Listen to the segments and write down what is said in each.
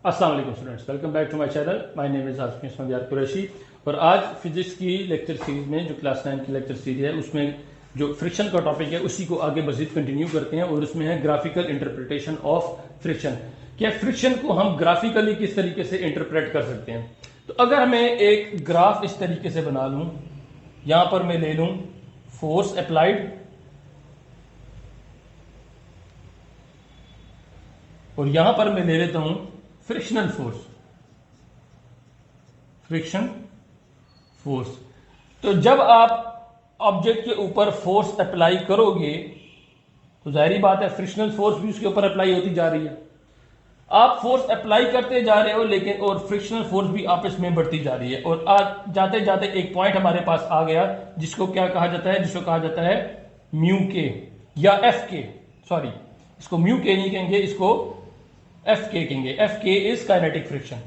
अस्सलाम वालेकुम students, welcome back to my channel. My name is Asif Ismail Qureshi और आज फिजिक्स की लेक्चर सीरीज में जो क्लास 9 की लेक्चर सीरीज है उसमें जो फ्रिक्शन का टॉपिक है उसी को आगे मजीद कंटिन्यू करते हैं और उसमें है ग्राफिकल इंटरप्रिटेशन ऑफ फ्रिक्शन। क्या फ्रिक्शन को हम ग्राफिकली किस तरीके से इंटरप्रेट कर सकते हैं। तो अगर मैं एक ग्राफ इस तरीके से बना लूं, यहां पर मैं ले लूं फोर्स अप्लाइड और यहां पर मैं ले लेता हूं फ्रिक्शनल फोर्स, फ्रिक्शन फोर्स। तो जब आप ऑब्जेक्ट के ऊपर फोर्स अप्लाई करोगे तो जाहिर बात है फ्रिक्शनल फोर्स भी उसके ऊपर अप्लाई होती जा रही है। आप फोर्स अप्लाई करते जा रहे हो लेकिन और फ्रिक्शनल फोर्स भी आपस में बढ़ती जा रही है और आज जाते जाते एक पॉइंट हमारे पास आ गया जिसको क्या कहा जाता है, जिसको कहा जाता है म्यू के या एफ के। सॉरी, इसको म्यू के नहीं कहेंगे, इसको एफ के कहेंगे। एफ के इज काइनेटिक फ्रिक्शन।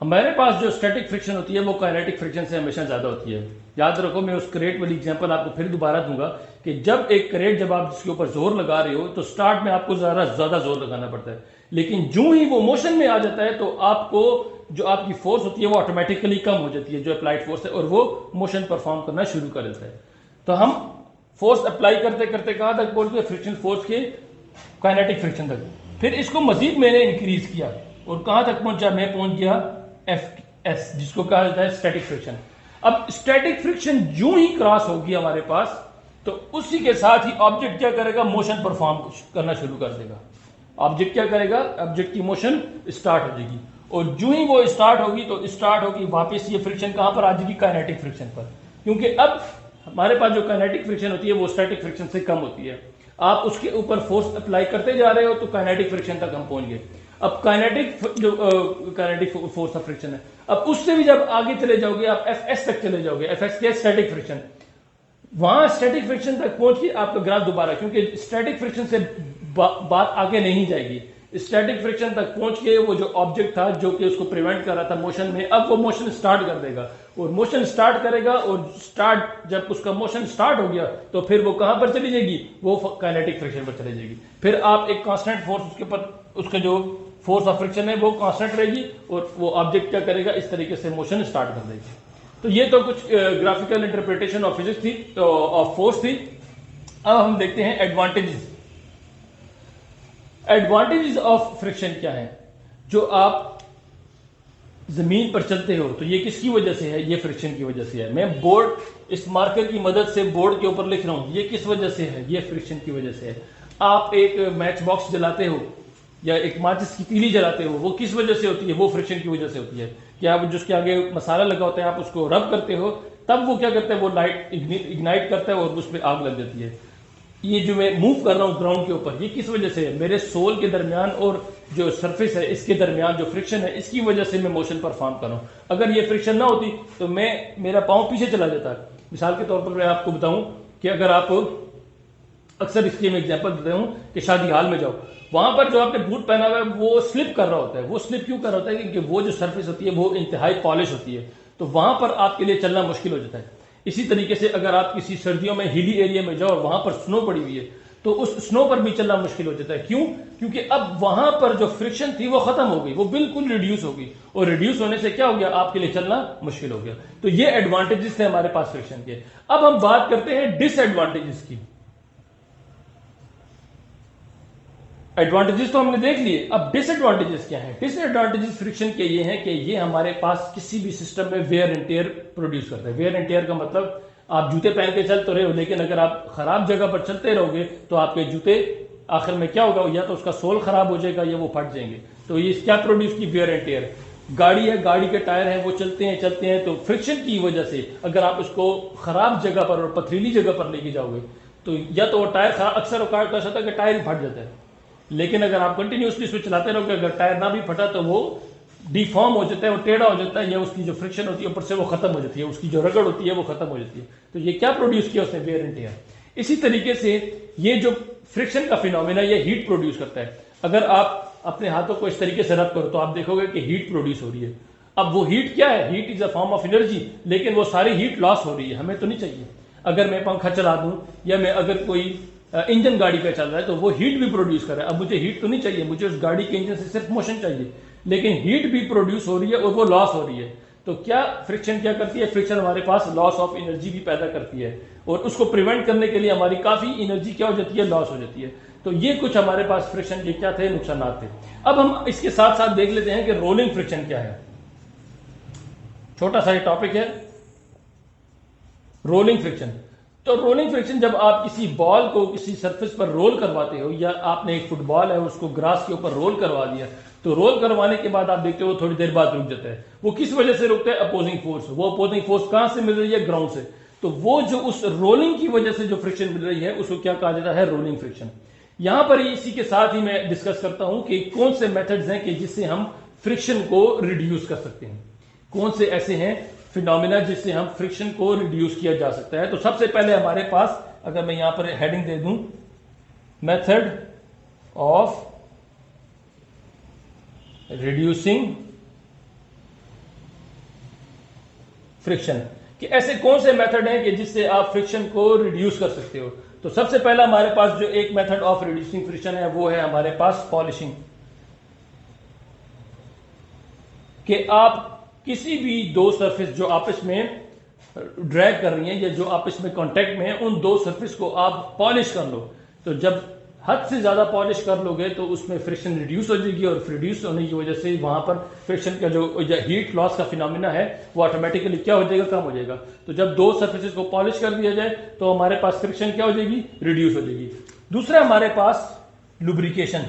हमारे पास जो स्टैटिक फ्रिक्शन होती है वो काइनेटिक फ्रिक्शन से हमेशा ज्यादा होती है। याद रखो, मैं उस करेट वाली एग्जांपल आपको फिर दोबारा दूंगा कि जब एक करेट जब आप जिसके ऊपर जोर लगा रहे हो तो स्टार्ट में आपको ज्यादा जोर लगाना पड़ता है, लेकिन जो ही वो मोशन में आ जाता है तो आपको जो आपकी फोर्स होती है वो ऑटोमेटिकली कम हो जाती है, जो अप्लाइड फोर्स है, और वो मोशन परफॉर्म करना शुरू कर देता है। तो हम फोर्स अप्लाई करते करते कहां तक पहुंचते हैं, फ्रिक्शन फोर्स के काइनेटिक फ्रिक्शन तक। फिर इसको मजीद मैंने इंक्रीज किया और कहां तक पहुंचा, मैं पहुंच गया एफ एस, जिसको कहा जाता है स्टैटिक फ्रिक्शन। अब स्टैटिक फ्रिक्शन जो ही क्रॉस होगी हमारे पास तो उसी के साथ ही ऑब्जेक्ट क्या करेगा, मोशन परफॉर्म करना शुरू कर देगा। ऑब्जेक्ट क्या करेगा, ऑब्जेक्ट की मोशन स्टार्ट हो जाएगी और जो ही वो स्टार्ट होगी तो स्टार्ट होगी वापस ये फ्रिक्शन कहां पर आ जाएगी, काइनेटिक फ्रिक्शन पर। क्योंकि अब हमारे पास जो काइनेटिक फ्रिक्शन होती है वो स्टैटिक फ्रिक्शन से कम होती है। आप उसके ऊपर फोर्स अप्लाई करते जा रहे हो तो काइनेटिक फ्रिक्शन तक हम पहुंच गए। अब काइनेटिक जो काइनेटिक फोर्स ऑफ फ्रिक्शन है, अब उससे भी जब आगे चले जाओगे आप एफ एस तक चले जाओगे। एफ एस क्या, स्टैटिक फ्रिक्शन। वहां स्टैटिक फ्रिक्शन तक पहुंच के आपका ग्राफ दोबारा, क्योंकि स्टैटिक फ्रिक्शन से बात आगे नहीं जाएगी, स्टैटिक फ्रिक्शन तक पहुंच के वो जो ऑब्जेक्ट था जो कि उसको प्रिवेंट कर रहा था मोशन में, अब वो मोशन स्टार्ट कर देगा और मोशन स्टार्ट करेगा और स्टार्ट जब उसका मोशन स्टार्ट हो गया तो फिर वो कहां पर चली जाएगी, वो काइनेटिक फ्रिक्शन पर चली जाएगी। फिर आप एक कांस्टेंट फोर्स उसके ऊपर, उसका जो फोर्स ऑफ फ्रिक्शन है वो कांस्टेंट रहेगी और वो ऑब्जेक्ट क्या करेगा, इस तरीके से मोशन स्टार्ट कर देगी। तो ये तो कुछ ग्राफिकल इंटरप्रिटेशन ऑफ फिजिक्स थी, ऑफ फोर्स थी। अब हम देखते हैं एडवांटेजेस। एडवांटेजेस ऑफ फ्रिक्शन क्या है। जो आप जमीन पर चलते हो तो ये किसकी वजह से है, ये फ्रिक्शन की वजह से है। मैं बोर्ड इस मार्कर की मदद से बोर्ड के ऊपर लिख रहा हूं, ये किस वजह से है, ये फ्रिक्शन की वजह से है। आप एक मैच बॉक्स जलाते हो या एक माचिस की तीली जलाते हो, वो किस वजह से होती है, वो फ्रिक्शन की वजह से होती है। क्या आप जिसके आगे मसाला लगा होता है आप उसको रब करते हो तब वो क्या करता है, वो लाइट इग्नाइट करता है और उसमें आग लग जाती है। ये जो मैं मूव कर रहा हूं ग्राउंड के ऊपर, ये किस वजह से है, मेरे सोल के दरमियान और जो सरफेस है इसके दरमियान जो फ्रिक्शन है इसकी वजह से मैं मोशन परफॉर्म कर रहा हूं। अगर ये फ्रिक्शन ना होती तो मेरा पांव पीछे चला जाता है। मिसाल के तौर पर मैं आपको बताऊं कि अगर आप, अक्सर इसकी मैं एग्जांपल देता हूं कि शादी हाल में जाओ, वहां पर जो आपने बूट पहना हुआ है वो स्लिप कर रहा होता है। वो स्लिप क्यों कर रहा होता है, क्योंकि वो जो सरफेस होती है वो इंतहाई पॉलिश होती है, तो वहां पर आपके लिए चलना मुश्किल हो जाता है। इसी तरीके से अगर आप किसी सर्दियों में हिली एरिया में जाओ और वहां पर स्नो पड़ी हुई है तो उस स्नो पर भी चलना मुश्किल हो जाता है। क्यों, क्योंकि अब वहां पर जो फ्रिक्शन थी वो खत्म हो गई, वो बिल्कुल रिड्यूस हो गई और रिड्यूस होने से क्या हो गया, आपके लिए चलना मुश्किल हो गया। तो ये एडवांटेजेस थे हमारे पास फ्रिक्शन के। अब हम बात करते हैं डिसएडवांटेजेस की। एडवांटेजेस तो हमने देख लिए, अब डिसएडवांटेजेस क्या है। डिसएडवांटेजेस फ्रिक्शन के ये हैं कि ये हमारे पास किसी भी सिस्टम में वेयर एंड टेयर प्रोड्यूस करता है। वेयर एंड टेयर का मतलब आप जूते पहन के चल तो रहे हो लेकिन अगर आप खराब जगह पर चलते रहोगे तो आपके जूते आखिर में क्या होगा, या तो उसका सोल खराब हो जाएगा या वो फट जाएंगे। तो ये क्या प्रोड्यूस की, वेयर एंड टेयर। गाड़ी है, गाड़ी के टायर हैं, वो चलते हैं तो फ्रिक्शन की वजह से अगर आप उसको खराब जगह पर और पथरीली जगह पर लेके जाओगे तो या तो वो टायर खराब, अक्सर औकात ऐसा होता है कि टायर फट जाता है, लेकिन अगर आप कंटिन्यूसली उसको चलाते रहोगे, अगर टायर ना भी फटा तो वो डिफॉर्म हो जाता है, वो टेढ़ा हो जाता है, या उसकी जो फ्रिक्शन होती है ऊपर से वो खत्म हो जाती है, उसकी जो रगड़ होती है वो खत्म हो जाती है। तो ये क्या प्रोड्यूस किया उसने, वेयर एंड टेयर। इसी तरीके से ये जो फ्रिक्शन का फिनोमेना ये हीट प्रोड्यूस करता है। अगर आप अपने हाथों को इस तरीके से रब करो तो आप देखोगे कि हीट प्रोड्यूस हो रही है। अब वो हीट क्या है, heat is a form of energy, लेकिन वो सारी हीट लॉस हो रही है, हमें तो नहीं चाहिए। अगर मैं पंखा चला दूं या मैं अगर कोई इंजन गाड़ी का चल रहा है तो वो हीट भी प्रोड्यूस कर रहा है। अब मुझे हीट तो नहीं चाहिए, मुझे उस गाड़ी के इंजन से सिर्फ मोशन चाहिए, लेकिन हीट भी प्रोड्यूस हो रही है और वो लॉस हो रही है। तो क्या फ्रिक्शन क्या करती है? फ्रिक्शन हमारे पास लॉस ऑफ एनर्जी भी पैदा करती है और उसको प्रिवेंट करने के लिए हमारी काफी एनर्जी क्या हो जाती है? लॉस हो जाती है। तो ये कुछ हमारे पास फ्रिक्शन के क्या थे? नुकसान थे। अब हम इसके साथ साथ देख लेते हैं कि रोलिंग फ्रिक्शन क्या है। छोटा सा ये टॉपिक है, रोलिंग फ्रिक्शन। तो रोलिंग फ्रिक्शन, जब आप किसी बॉल को किसी सरफेस पर रोल करवाते हो, या आपने एक फुटबॉल है उसको ग्रास के ऊपर रोल करवा दिया, तो रोल करवाने के बाद आप देखते हो थोड़ी देर बाद रुक जाता है। वो किस वजह से रुकता है? Opposing force. वो अपोजिंग फोर्स कहां से मिल रही है? ग्राउंड से। तो वो जो उस रोलिंग की वजह से जो फ्रिक्शन मिल रही है उसको क्या कहा जाता है? Rolling friction. यहां पर इसी के साथ ही मैं डिस्कस करता हूं कि कौन से मेथड्स हैं कि जिससे हम फ्रिक्शन को रिड्यूस कर सकते हैं। कौन से ऐसे हैं फिनोमिना जिससे हम फ्रिक्शन को रिड्यूस किया जा सकता है। तो सबसे पहले हमारे पास, अगर मैं यहां पर हेडिंग दे दूं, मेथड ऑफ रिड्यूसिंग फ्रिक्शन, कि ऐसे कौन से मेथड हैं कि जिससे आप फ्रिक्शन को रिड्यूस कर सकते हो। तो सबसे पहला हमारे पास जो एक मेथड ऑफ रिड्यूसिंग फ्रिक्शन है वो है हमारे पास पॉलिशिंग। कि आप किसी भी दो सरफेस जो आपस में ड्रैग कर रही हैं या जो आपस में कांटेक्ट में है, उन दो सरफेस को आप पॉलिश कर लो। तो जब हद से ज्यादा पॉलिश कर लोगे तो उसमें फ्रिक्शन रिड्यूस हो जाएगी, और रिड्यूस होने की वजह से वहां पर फ्रिक्शन का जो हीट लॉस का फिनोमिना है वो ऑटोमेटिकली क्या हो जाएगा? कम हो जाएगा। तो जब दो सरफेसेस को पॉलिश कर दिया जाए तो हमारे पास फ्रिक्शन क्या हो जाएगी? रिड्यूस हो जाएगी। दूसरा हमारे पास लुब्रिकेशन।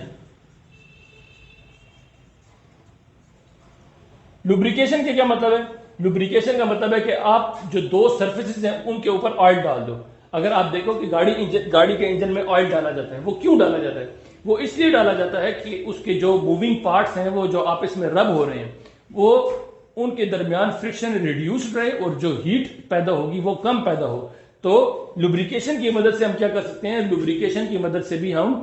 लुब्रिकेशन के क्या मतलब है? लुब्रिकेशन का मतलब है कि आप जो दो सरफेसेस हैं उनके ऊपर ऑयल डाल दो। अगर आप देखो कि गाड़ी के इंजन में ऑयल डाला जाता है, वो क्यों डाला जाता है? वो इसलिए डाला जाता है कि उसके जो मूविंग पार्ट्स हैं वो जो आपस में रब हो रहे हैं, वो उनके दरमियान फ्रिक्शन रिड्यूस रहे और जो हीट पैदा होगी वो कम पैदा हो। तो लुब्रिकेशन की मदद से हम क्या कर सकते हैं? लुब्रिकेशन की मदद से भी हम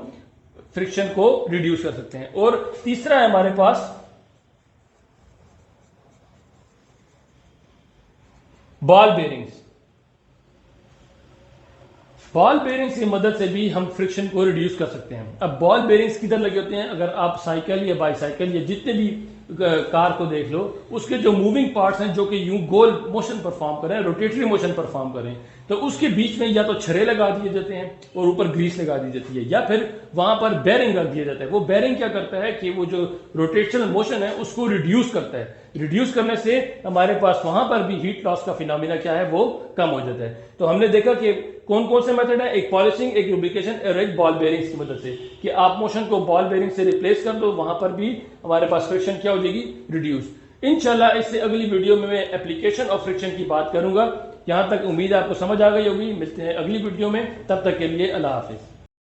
फ्रिक्शन को रिड्यूस कर सकते हैं। और तीसरा है हमारे पास बॉल बेरिंग्स। बॉल बेरिंग्स की मदद से भी हम फ्रिक्शन को रिड्यूस कर सकते हैं। अब बॉल बेरिंग्स किधर लगे होते हैं? अगर आप साइकिल या बाईसाइकिल या जितने भी कार को देख लो, उसके जो मूविंग पार्ट्स हैं जो कि यूं गोल मोशन परफॉर्म करें, रोटेटरी मोशन परफॉर्म करें, तो उसके बीच में या तो छर्रे लगा दिए जाते हैं और ऊपर ग्रीस लगा दी जाती है, या फिर वहां पर बेरिंग रख दिया जाता है। वो बेरिंग क्या करता है कि वो जो रोटेशनल मोशन है उसको रिड्यूस करता है। रिड्यूस करने से हमारे पास वहां पर भी हीट लॉस का फिनोमिना क्या है? वो कम हो जाता है। तो हमने देखा कि कौन कौन से मेथड है? एक पॉलिशिंग, एक लुब्रिकेशन और एक बॉल बेरिंग्स की मदद से, कि आप मोशन को बॉल बेरिंग से रिप्लेस कर दो, वहां पर भी हमारे पास फ्रिक्शन क्या हो जाएगी? रिड्यूस। इंशाल्लाह इससे अगली वीडियो में मैं एप्लीकेशन ऑफ फ्रिक्शन की बात करूंगा। यहां तक उम्मीद है आपको समझ आ गई होगी। मिलते हैं अगली वीडियो में, तब तक के लिए अल्लाह हाफिज।